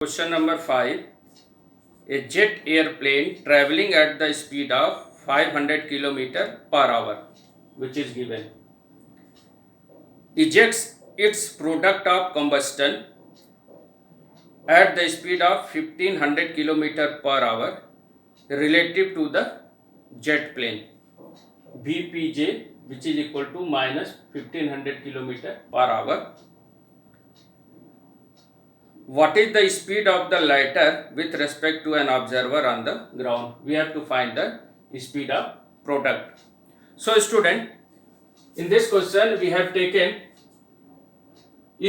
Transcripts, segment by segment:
Question number 5. A jet airplane traveling at the speed of 500 km per hour, which is given, ejects its product of combustion at the speed of 1500 km per hour relative to the jet plane Vpj, which is equal to minus 1500 km per hour. What is the speed of the lighter with respect to an observer on the ground? We have to find the speed of product. So student, in this question we have taken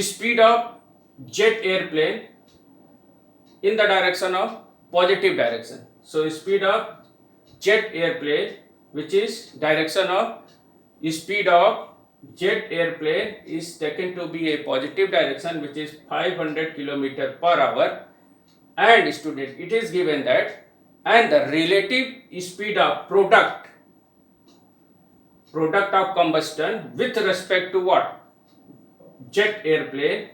speed of jet airplane in the direction of positive direction. So speed of jet airplane, which is direction of speed of jet airplane, is taken to be a positive direction, which is 500 km per hour, and student, it is given that, and the relative speed of product of combustion with respect to what? Jet airplane,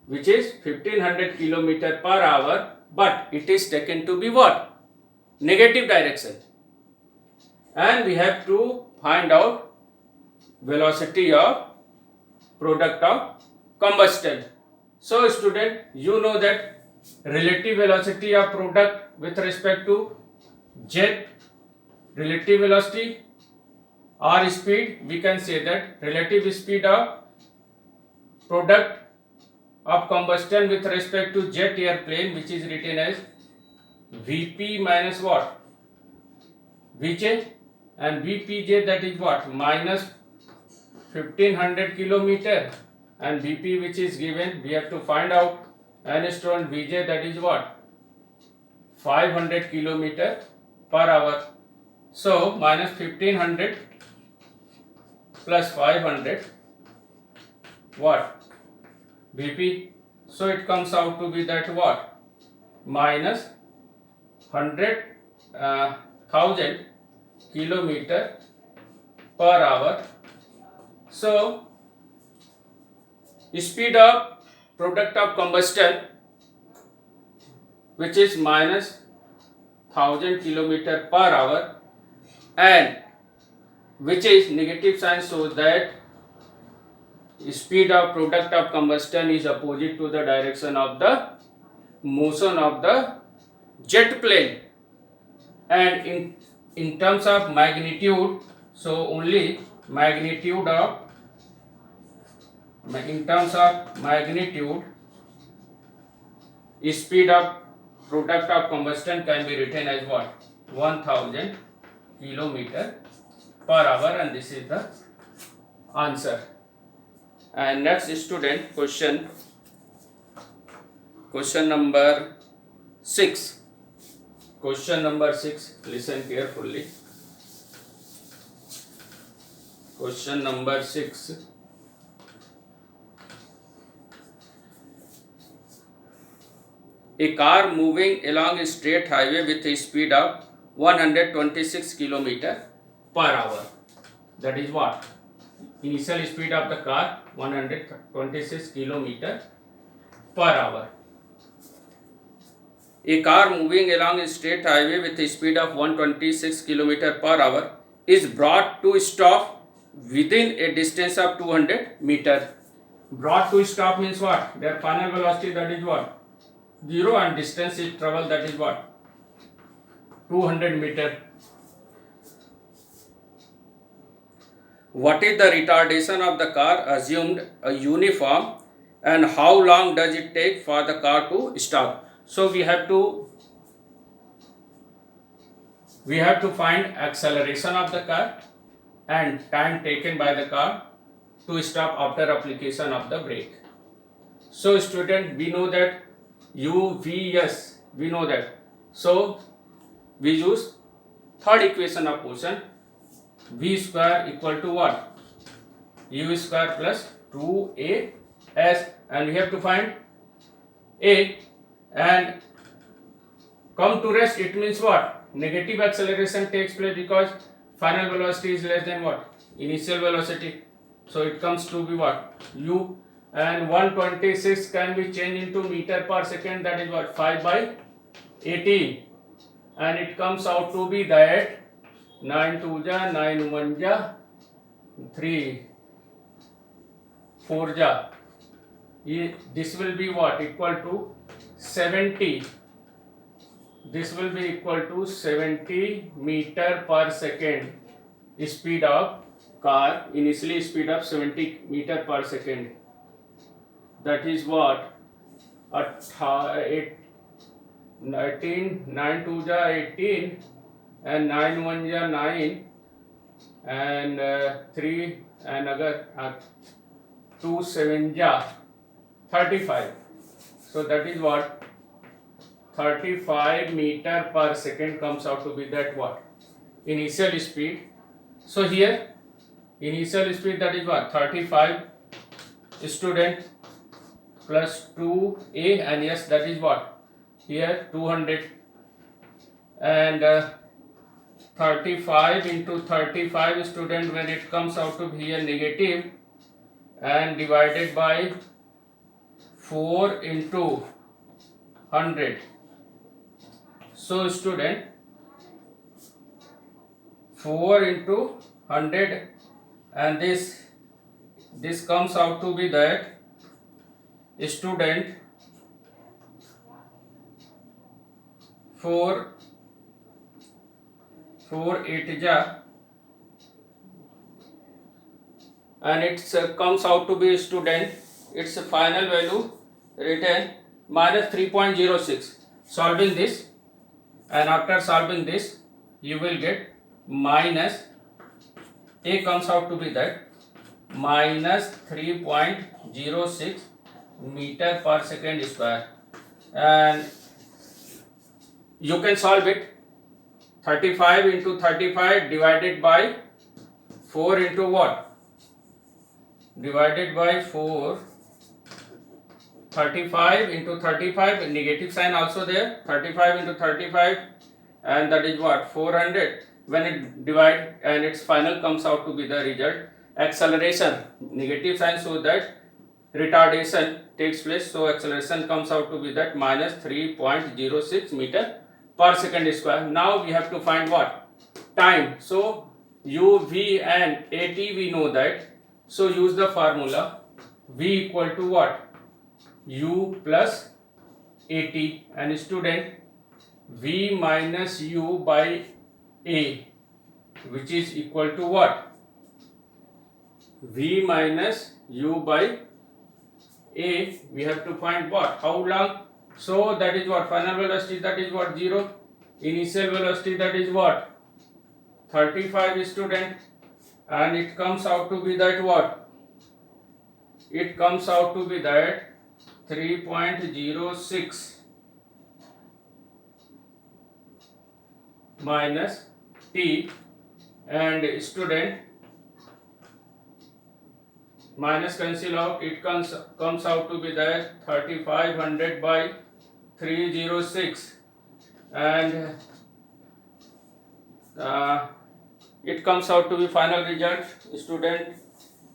which is 1500 km per hour, but it is taken to be what? Negative direction, and we have to find out velocity of product of combustion. So student, you know that relative velocity of product with respect to jet, relative velocity or speed, we can say that relative speed of product of combustion with respect to jet airplane, which is written as Vp minus what? Vj, and Vpj, that is what? Minus 1500 km, and Vp, which is given, we have to find out, and student, Vj, that is what? 500 km per hour. So minus 1500 plus 500, what? Vp. So it comes out to be that what? Minus 100,000 km per hour. So speed of product of combustion, which is minus 1000 km per hour, and which is negative sign, so that speed of product of combustion is opposite to the direction of the motion of the jet plane. And in terms of magnitude, so only magnitude of, in terms of magnitude, speed of product of combustion can be written as what? 1000 km per hour, and this is the answer. And next student, question number 6. Question number 6, listen carefully. Question number 6. A car moving along a straight highway with a speed of 126 km per hour. That is what? Initial speed of the car 126 km per hour. A car moving along a straight highway with a speed of 126 km per hour is brought to stop within a distance of 200 meter. Brought to stop means what? Their final velocity, that is what? 0, and distance is travel, that is what? 200 meter. What is the retardation of the car assumed a uniform, and how long does it take for the car to stop? So we have to find acceleration of the car and time taken by the car to stop after application of the brake. So student, we know that UVS, we know that. So we use third equation of motion, V square equal to what? U square plus 2AS, and we have to find A, and come to rest, it means what? Negative acceleration takes place because final velocity is less than what? Initial velocity. So it comes to be what? U and 126 can be changed into meter per second, that is what, 5 by 18, and it comes out to be that 9 2 ja 9 1 ja 3 4 ja, this will be what, equal to 70. This will be equal to 70 meter per second speed of car, initially speed of 70 meter per second. That is what, 18, 9 2 ja 18 and 9 1 ja 9 and 3 and agar 2 7 ja 35. So that is what, 35 meter per second comes out to be that what, initial speed. So here initial speed, that is what, 35 student plus 2a, and yes, that is what, here 200, and 35 into 35 student, when it comes out to be here negative, and divided by 4 into 100. So student, 4 into 100, and this comes out to be that student 4 8 ja, and it comes out to be student, its final value written minus 3.06. Solving this, and after solving this, you will get minus, a comes out to be that minus 3.06 meter per second square, and you can solve it. 35 into 35 divided by 4 into what, divided by 4, 35 into 35, negative sign also there, 35 into 35, and that is what, 400. When it divide and its final comes out to be the result, acceleration, negative sign, so that retardation takes place, so acceleration comes out to be that minus 3.06 meter per second square. Now we have to find what, time. So u, v and at we know that, so use the formula v equal to what, u plus at, and student, v minus u by a, which is equal to what, v minus u by a, we have to find what, how long. So that is what, final velocity, that is what, 0, initial velocity, that is what, 35 student, and it comes out to be that what, it comes out to be that 3.06 minus t, and student, minus cancel out, it comes out to be that 3500 by 306, and it comes out to be final result, student,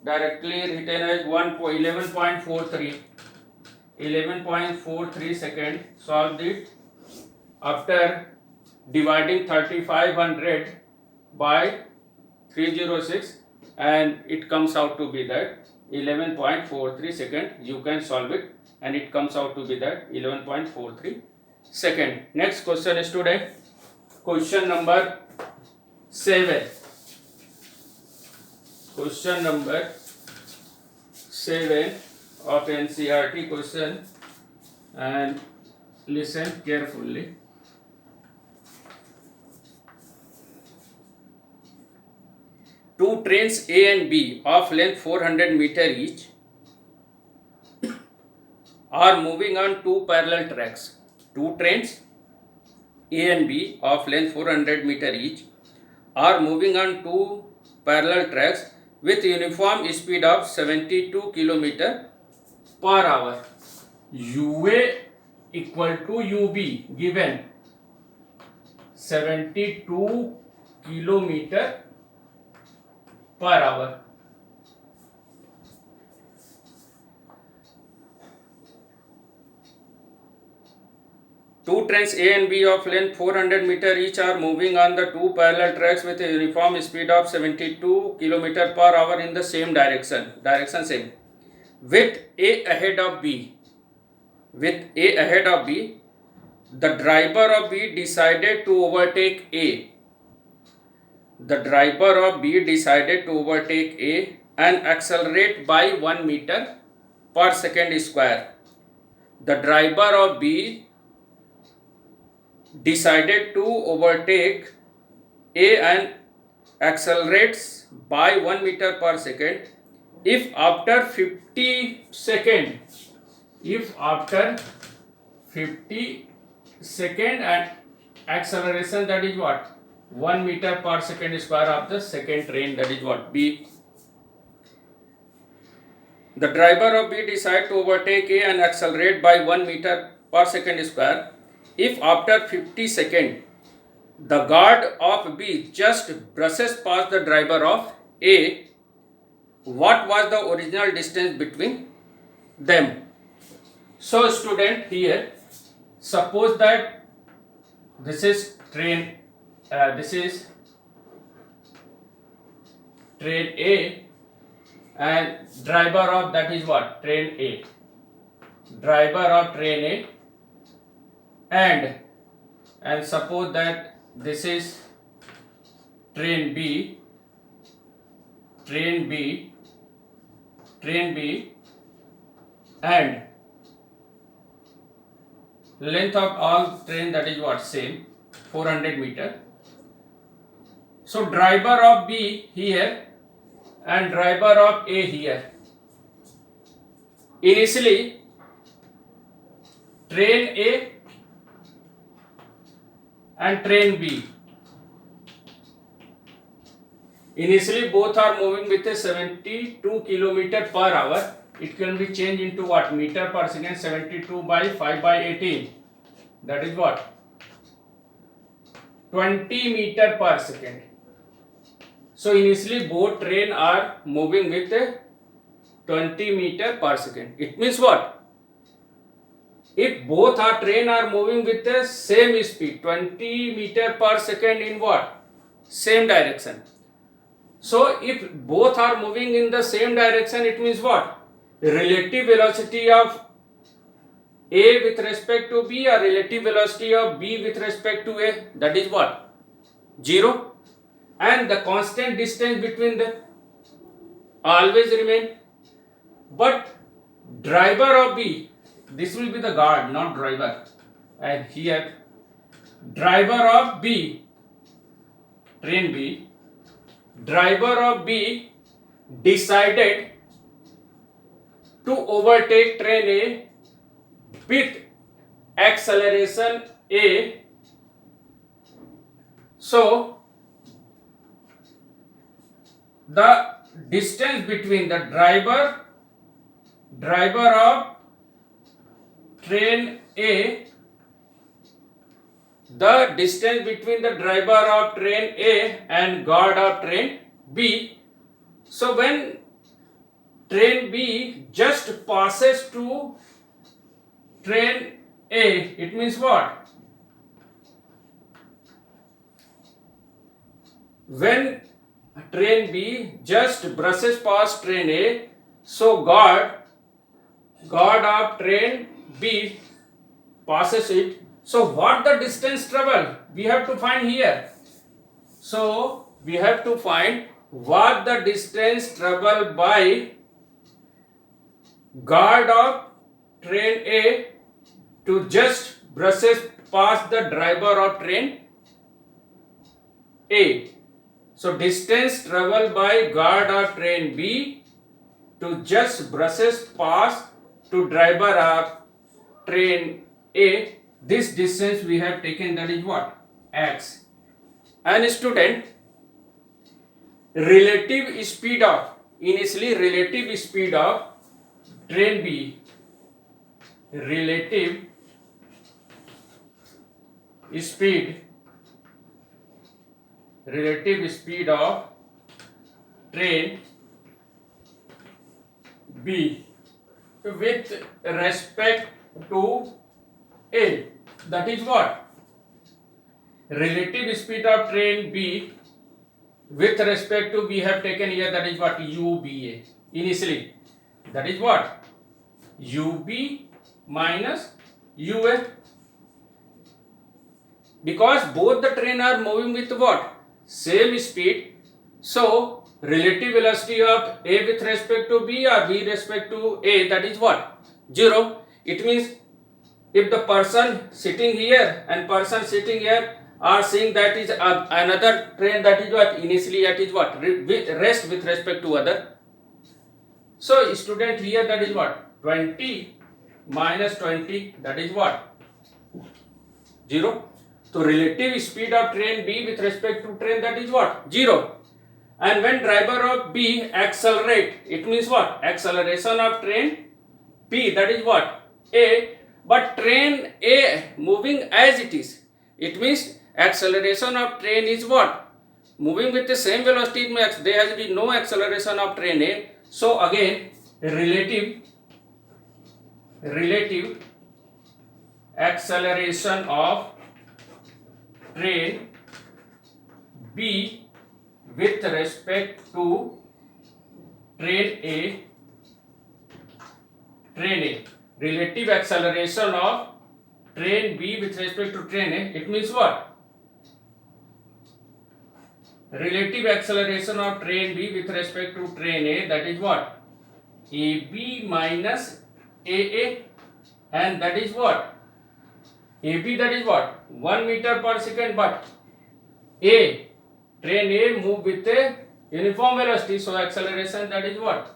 directly written as 11.43 second. Solved it after dividing 3500 by 306, and it comes out to be that 11.43 second. You can solve it, and it comes out to be that 11.43 second. Next question, student, question number 7. Question number 7 of NCERT question, and listen carefully. Two trains A and B of length 400 meter each are moving on two parallel tracks. Two trains A and B of length 400 meter each are moving on two parallel tracks with uniform speed of 72 km per hour. UA equal to UB given 72 km per hour. two trains A and B of length 400 meter each are moving on the two parallel tracks with a uniform speed of 72 km per hour in the same direction. Direction same. With A ahead of B. With A ahead of B, the driver of B decided to overtake A. The driver of B decided to overtake A and accelerate by 1 meter per second square. The driver of B decided to overtake A and accelerates by 1 meter per second if after 50 seconds, and acceleration, that is what, 1 meter per second square of the second train, that is what, B. The driver of B decide to overtake A and accelerate by 1 meter per second square if after 50 seconds the guard of B just brushes past the driver of A. What was the original distance between them? So student, here suppose that this is train A and driver of, that is what, train A. Driver of train A, and suppose that this is train B, and length of all train, that is what, same, 400 meter. So driver of B here and driver of A here. Initially train A and train B, initially both are moving with a 72 km per hour. It can be changed into what, meter per second. 72 by 5 by 18, that is what, 20 meter per second. So initially both train are moving with a 20 meter per second. It means what? If both our train are moving with the same speed, 20 meter per second in what? Same direction. So if both are moving in the same direction, it means what? Relative velocity of A with respect to B or relative velocity of B with respect to A, that is what? 0. And the constant distance between them always remain. But driver of B, this will be the guard, not driver. And here driver of B, train B, driver of B decided to overtake train A with acceleration A. So the distance between the driver of train A, the distance between the driver of train A and guard of train B. So when train B just passes to train A, it means what? When train B just brushes past train A, so guard of train B passes it. So what the distance travel we have to find here. So we have to find what the distance travel by guard of train A to just brushes past the driver of train A. So distance travel by guard of train B to just brushes past to driver of train A. This distance we have taken, that is what? X. And student, relative speed of, initially relative speed of train B, relative speed of train B with respect to A, that is what? Relative speed of train B with respect to we have taken here, that is what? UBA initially. That is what? UB minus UA. Because both the train are moving with what? Same speed. So relative velocity of A with respect to B or B respect to A, that is what? 0. It means if the person sitting here and person sitting here are seeing that is another train, that is what? Initially that is what? Rest with respect to other. So student here, that is what? 20 minus 20, that is what? 0. So relative speed of train B with respect to train, that is what? 0. And when driver of B accelerate, it means what? Acceleration of train B, that is what? A. But train A moving as it is. It means acceleration of train is what? Moving with the same velocity, there has been no acceleration of train A. So again, relative acceleration of train B with respect to train A. Relative acceleration of train B with respect to train A, it means what? Relative acceleration of train B with respect to train A, that is what? AB minus AA, and that is what? AB, that is what? 1 meter per second, but train A move with a uniform velocity, so acceleration, that is what?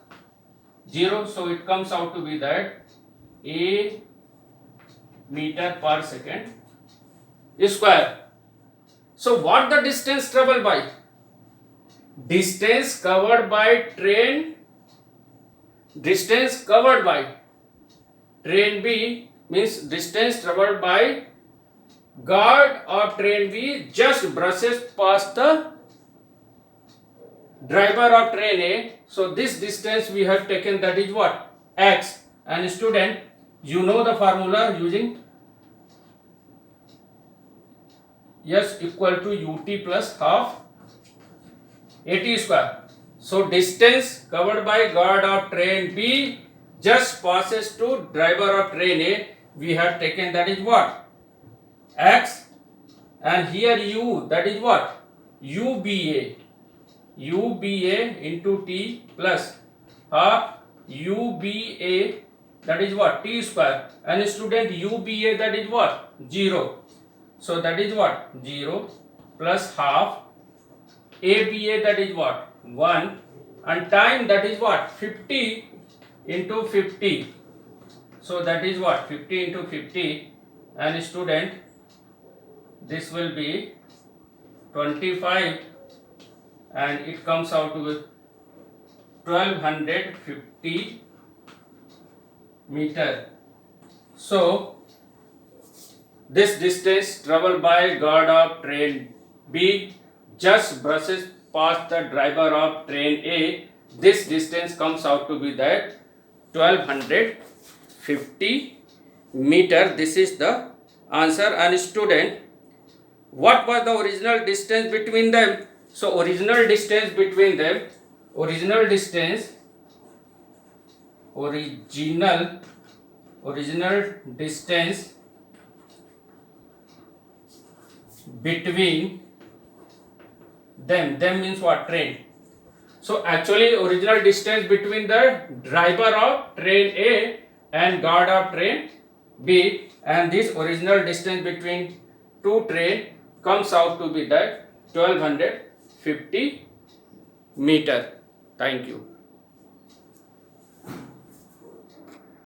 0. So it comes out to be that A meter per second square. So what the distance traveled by? Distance covered by train B means distance traveled by guard of train B just brushes past the driver of train A. So this distance we have taken, that is what? X. And student, you know the formula using S equal to UT plus half AT square. So distance covered by guard of train B just passes to driver of train A, we have taken, that is what? X. And here U, that is what? UBA into T plus half UBA, that is what? T square. And student, UBA, that is what? 0. So that is what? 0 plus half ABA, that is what? 1. And time, that is what? 50 into 50. So that is what? 50 into 50. And student, this will be 25, and it comes out to be 1250 meter. So this distance traveled by guard of train B just brushes past the driver of train A. This distance comes out to be that 1250 meter. This is the answer. And student, what was the original distance between them? So original distance between them, original distance between them means what? Train. So actually original distance between the driver of train A and guard of train B, and this original distance between two train comes out to be that 1250 meter. Thank you.